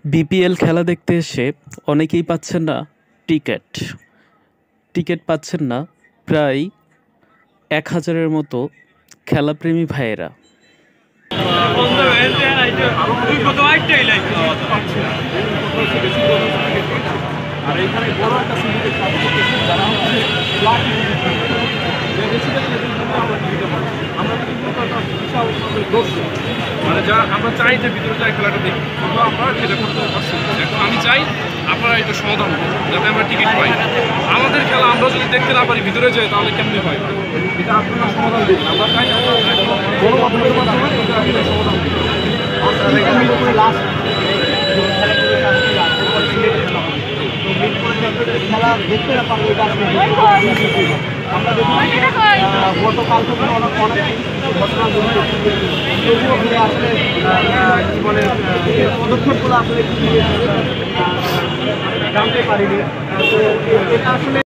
BPL খেলা দেখতে এসে অনেকেই পাচ্ছেন না টিকিট। টিকিট পাচ্ছেন না প্রায় ১,০০০-এর মতো খেলাপ্রেমী ভাইয়েরা। আর এইখানে বড় একটা সিন্ডিকেট কাজ করতেছে যারা হচ্ছে ফ্ল্যাট আমরা কিন্তু একটা বিশাল দর্শক মানে যা আমরা চাই যে ভিতরে যাই খেলাটা দেখি, কিন্তু আমরা সেটা করতে পারছি না। এখন আমি চাই আপনারা এটা সমাধান করুন যাতে আমরা টিকিট পাই। আমাদের খেলা আমরা যদি দেখতে না পারি ভিতরে যাই তাহলে কেমনি হয়, এটা আপনারা সমাধান দিন। আমরা চাই গণমাধ্যমের মাধ্যমে এটা সমাধান দিন। খেলা দেখতে না পারবো এটা আমরা দেখি গতকাল থেকে অনেক ঘটনা তবুও আসলে কি বলে পদক্ষেপগুলো আসলে জানতে পারিনি। তো এটা আসলে